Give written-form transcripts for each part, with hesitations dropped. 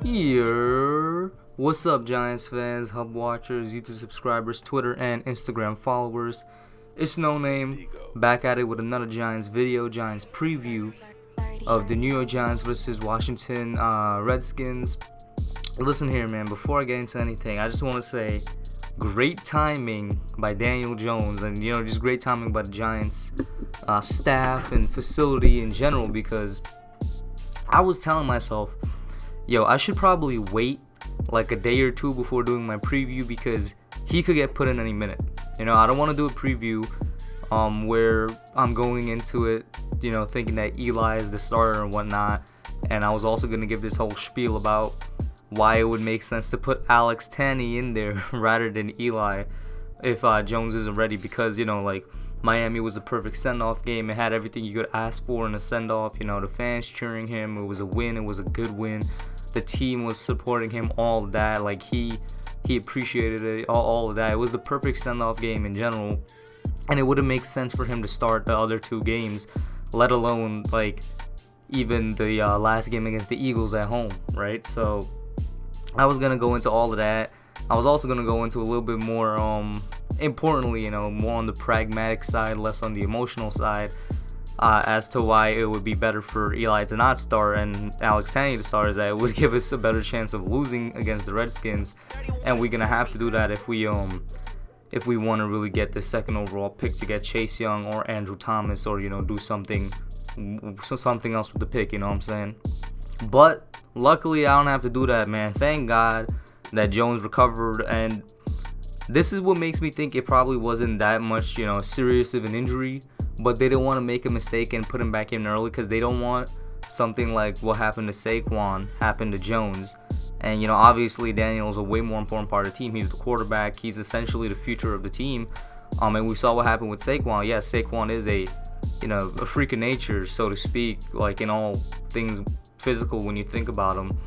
Here. What's up, Giants fans, Hub watchers, YouTube subscribers, Twitter and Instagram followers? It's Noname, back at it with another Giants video, Giants preview of the New York Giants versus Washington Redskins. Listen here, man, before I get into anything, I just want to say great timing by Daniel Jones, and just great timing by the Giants staff and facility in general, because I was telling myself, I should probably wait like a day or two before doing my preview, because he could get put in any minute. I don't want to do a preview where I'm going into it, thinking that Eli is the starter and whatnot. And I was also going to give this whole spiel about why it would make sense to put Alex Tanney in there rather than Eli if Jones isn't ready, because, Miami was a perfect send-off game. It had everything you could ask for in a send-off. The fans cheering him. It was a win. It was a good win. The team was supporting him, all of that. Like, he appreciated it, all of that. It was the perfect send-off game in general. And it wouldn't make sense for him to start the other two games, let alone, even the last game against the Eagles at home, right? So I was going to go into all of that. I was also going to go into a little bit more, importantly, more on the pragmatic side, less on the emotional side, as to why it would be better for Eli to not start and Alex Tanney to start, is that it would give us a better chance of losing against the Redskins, and we're going to have to do that if we want to really get the second overall pick to get Chase Young or Andrew Thomas, or do something else with the pick, you know what I'm saying? But luckily I don't have to do that, man. Thank God that Jones recovered, and this is what makes me think it probably wasn't that much, serious of an injury, but they didn't want to make a mistake and put him back in early, because they don't want something like what happened to Saquon happen to Jones. And obviously Daniel's a way more important part of the team. He's the quarterback. He's essentially the future of the team. And we saw what happened with Saquon. Yes, Saquon is a freak of nature, so to speak, like in all things physical when you think about him.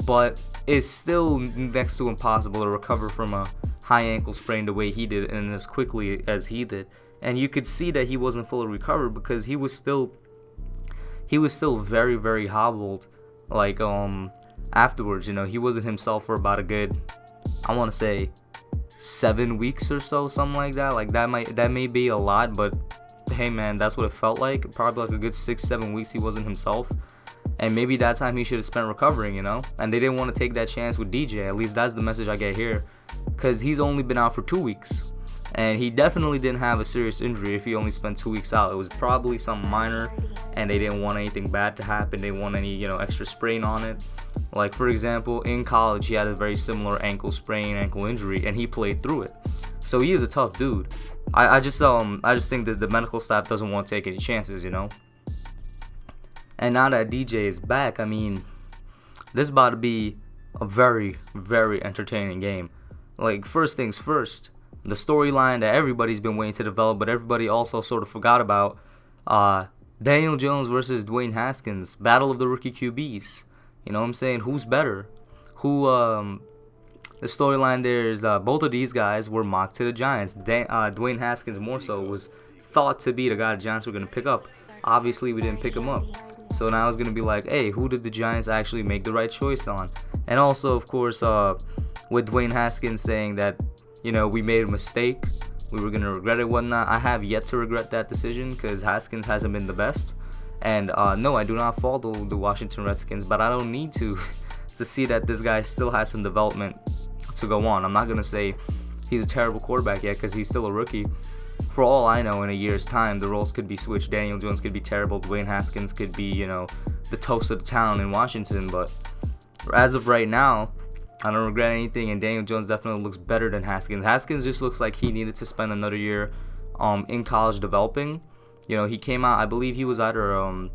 But it's still next to impossible to recover from a high ankle sprain the way he did and as quickly as he did. And you could see that he wasn't fully recovered, because he was still very, very hobbled. Afterwards, he wasn't himself for about a good, I want to say, 7 weeks or so, something like that. Like that may be a lot, but hey, man, that's what it felt like. Probably like a good 6-7 weeks he wasn't himself. And maybe that time he should have spent recovering, And they didn't want to take that chance with DJ. At least that's the message I get here. Because he's only been out for 2 weeks. And he definitely didn't have a serious injury if he only spent 2 weeks out. It was probably something minor, and they didn't want anything bad to happen. They didn't want any, extra sprain on it. Like, for example, in college, he had a very similar ankle injury, and he played through it. So he is a tough dude. I just think that the medical staff doesn't want to take any chances, And now that DJ is back, this is about to be a very, very entertaining game. Like, first things first, the storyline that everybody's been waiting to develop, but everybody also sort of forgot about, Daniel Jones versus Dwayne Haskins, battle of the rookie QBs. You know what I'm saying? Who's better? The storyline there is both of these guys were mocked to the Giants. Dwayne Haskins more so was thought to be the guy the Giants were going to pick up. Obviously, we didn't pick him up. So now it's going to be like, hey, who did the Giants actually make the right choice on? And also, of course, with Dwayne Haskins saying that, we made a mistake, we were going to regret it, whatnot. I have yet to regret that decision, because Haskins hasn't been the best. And no, I do not follow the Washington Redskins, but I don't need to see that this guy still has some development to go on. I'm not going to say he's a terrible quarterback yet, because he's still a rookie. For all I know, in a year's time, the roles could be switched. Daniel Jones could be terrible. Dwayne Haskins could be, the toast of the town in Washington. But as of right now, I don't regret anything, and Daniel Jones definitely looks better than Haskins. Haskins just looks like he needed to spend another year in college developing. He came out, I believe he was either,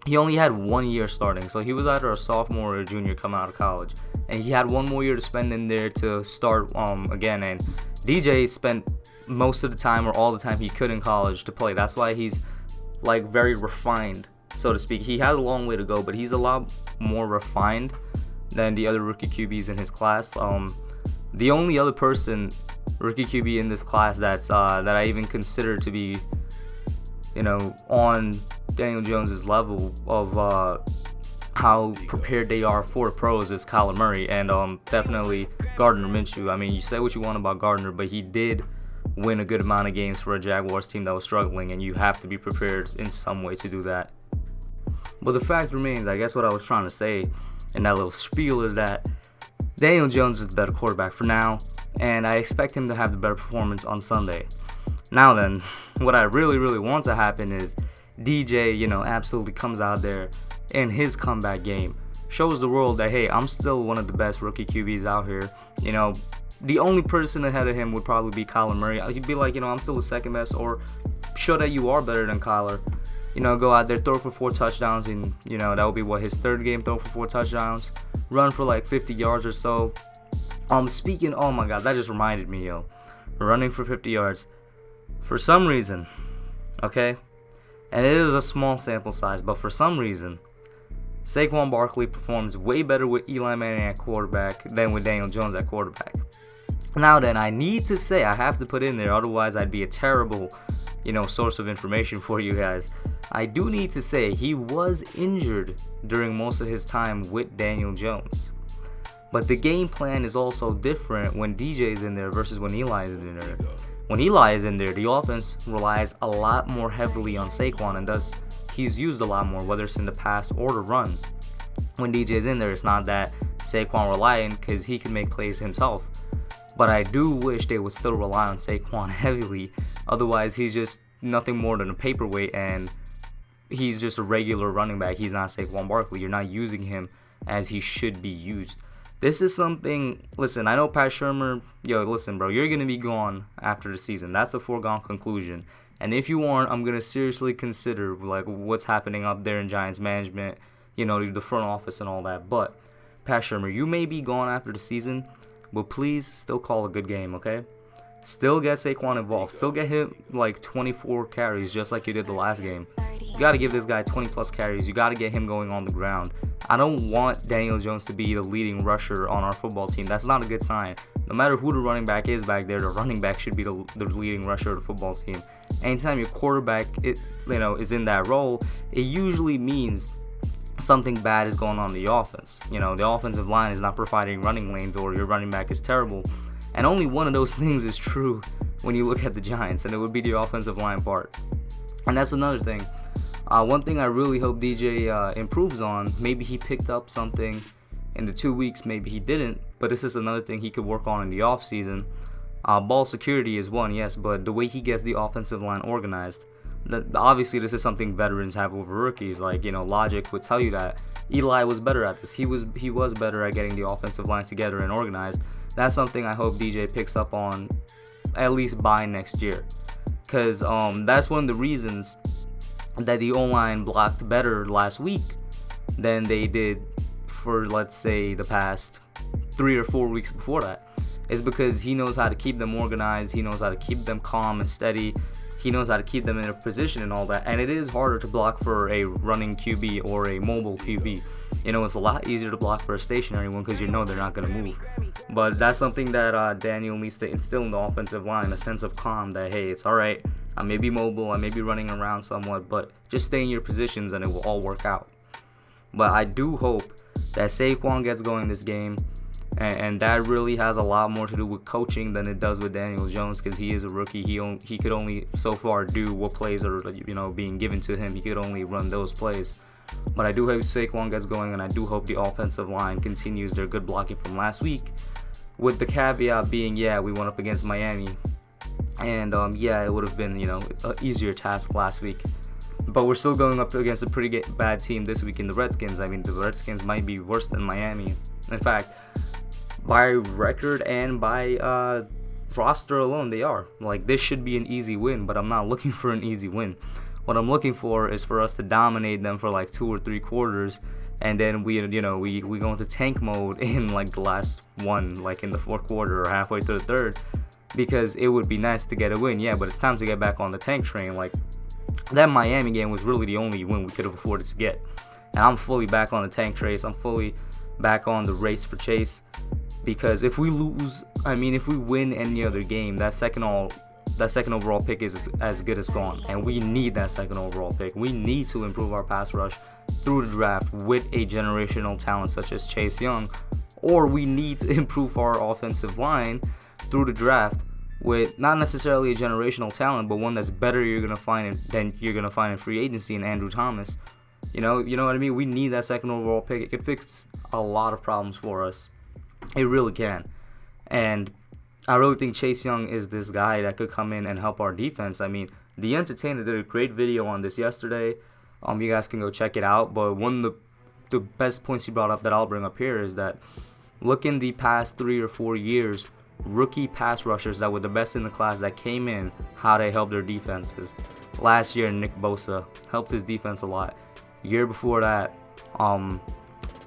he only had 1 year starting. So he was either a sophomore or a junior coming out of college. And he had one more year to spend in there to start again. And DJ spent most of the time, or all the time he could in college, to play. That's why he's very refined, so to speak. He has a long way to go, but he's a lot more refined than the other rookie QBs in his class. The only other rookie QB in this class that I even consider to be, on Daniel Jones's level of how prepared they are for the pros is Kyler Murray and definitely Gardner Minshew. I mean, you say what you want about Gardner, but he did win a good amount of games for a Jaguars team that was struggling, and you have to be prepared in some way to do that. But the fact remains, I guess what I was trying to say in that little spiel is that Daniel Jones is the better quarterback for now, and I expect him to have the better performance on Sunday. Now then, what I really want to happen is DJ, absolutely comes out there in his comeback game, shows the world that, hey, I'm still one of the best rookie QBs out here. The only person ahead of him would probably be Kyler Murray. He'd be like, I'm still the second best, or show that you are better than Kyler. Go out there, throw for 4 touchdowns, and, that would be his third game, throw for 4 touchdowns, run for like 50 yards or so. Speaking, oh my God, that just reminded me, running for 50 yards. For some reason, okay, and it is a small sample size, but for some reason, Saquon Barkley performs way better with Eli Manning at quarterback than with Daniel Jones at quarterback. Now then, I need to say, I have to put in there, otherwise I'd be a terrible, source of information for you guys. I do need to say he was injured during most of his time with Daniel Jones. But the game plan is also different when DJ is in there versus when Eli is in there. When Eli is in there, the offense relies a lot more heavily on Saquon, and thus he's used a lot more, whether it's in the pass or the run. When DJ is in there, it's not that Saquon reliant, because he can make plays himself. But I do wish they would still rely on Saquon heavily. Otherwise, he's just nothing more than a paperweight, and he's just a regular running back. He's not Saquon Barkley. You're not using him as he should be used. This is something, listen, I know Pat Shurmur, listen, bro, you're going to be gone after the season. That's a foregone conclusion. And if you aren't, I'm going to seriously consider, what's happening up there in Giants management, the front office and all that. But, Pat Shurmur, you may be gone after the season, but please still call a good game, okay? Still get Saquon involved. Still get him, 24 carries, just like you did the last game. You got to give this guy 20-plus carries. You got to get him going on the ground. I don't want Daniel Jones to be the leading rusher on our football team. That's not a good sign. No matter who the running back is back there, the running back should be the leading rusher of the football team. Anytime your quarterback is in that role, it usually means something bad is going on in the offense. The offensive line is not providing running lanes, or your running back is terrible. And only one of those things is true when you look at the Giants, and it would be the offensive line part. And that's another thing. One thing I really hope DJ improves on, maybe he picked up something in the 2 weeks, maybe he didn't, but this is another thing he could work on in the offseason. Ball security is one, yes, but the way he gets the offensive line organized. Obviously, this is something veterans have over rookies. Logic would tell you that Eli was better at this. He was better at getting the offensive line together and organized. That's something I hope DJ picks up on at least by next year, because that's one of the reasons that the O-line blocked better last week than they did for, let's say, the past 3 or 4 weeks before that. Is because he knows how to keep them organized, he knows how to keep them calm and steady, he knows how to keep them in a position and all that. And it is harder to block for a running QB or a mobile QB. It's a lot easier to block for a stationary one because they're not going to move. But that's something that Daniel needs to instill in the offensive line, a sense of calm that, hey, it's all right. I may be mobile, I may be running around somewhat, but just stay in your positions and it will all work out. But I do hope that Saquon gets going this game, and that really has a lot more to do with coaching than it does with Daniel Jones, because he is a rookie. He could only so far do what plays are being given to him. He could only run those plays. But I do hope Saquon gets going, and I do hope the offensive line continues their good blocking from last week, with the caveat being, we went up against Miami, and it would have been an easier task last week. But we're still going up against a pretty bad team this week in the Redskins. I mean, the Redskins might be worse than Miami. In fact, by record and by roster alone, they are. This should be an easy win, but I'm not looking for an easy win. What I'm looking for is for us to dominate them for 2 or 3 quarters, and then we go into tank mode in the last one, in the 4th quarter or halfway through the 3rd, because it would be nice to get a win, but it's time to get back on the tank train. That Miami game was really the only win we could have afforded to get, and I'm fully back on the tank trace. I'm fully back on the race for Chase, because if we win any other game, that that second overall pick is as good as gone, and we need that second overall pick. We need to improve our pass rush through the draft with a generational talent such as Chase Young, or we need to improve our offensive line through the draft with not necessarily a generational talent, but one that's better than you're gonna find in free agency in Andrew Thomas. You know what I mean? We need that second overall pick. It could fix a lot of problems for us. It really can. And I really think Chase Young is this guy that could come in and help our defense. I mean, The Entertainer did a great video on this yesterday. You guys can go check it out. But one of the best points he brought up that I'll bring up here is that look in the past 3 or 4 years, rookie pass rushers that were the best in the class that came in, how they helped their defenses. Last year, Nick Bosa helped his defense a lot. Year before that,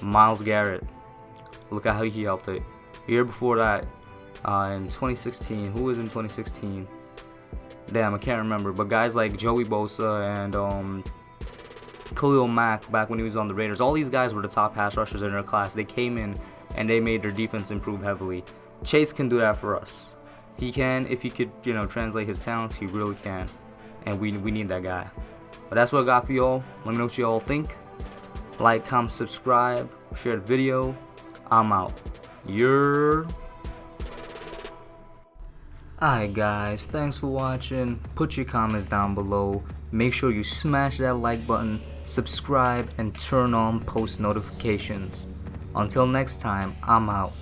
Myles Garrett, look at how he helped it. Year before that, in 2016, who was in 2016? Damn, I can't remember. But guys like Joey Bosa and Khalil Mack back when he was on the Raiders, all these guys were the top pass rushers in their class. They came in and they made their defense improve heavily. Chase can do that for us. He can, if he could, translate his talents, he really can. And we need that guy. But that's what I got for y'all. Let me know what y'all think. Like, comment, subscribe, share the video. I'm out. Alright guys, thanks for watching. Put your comments down below. Make sure you smash that like button, subscribe, and turn on post notifications. Until next time, I'm out.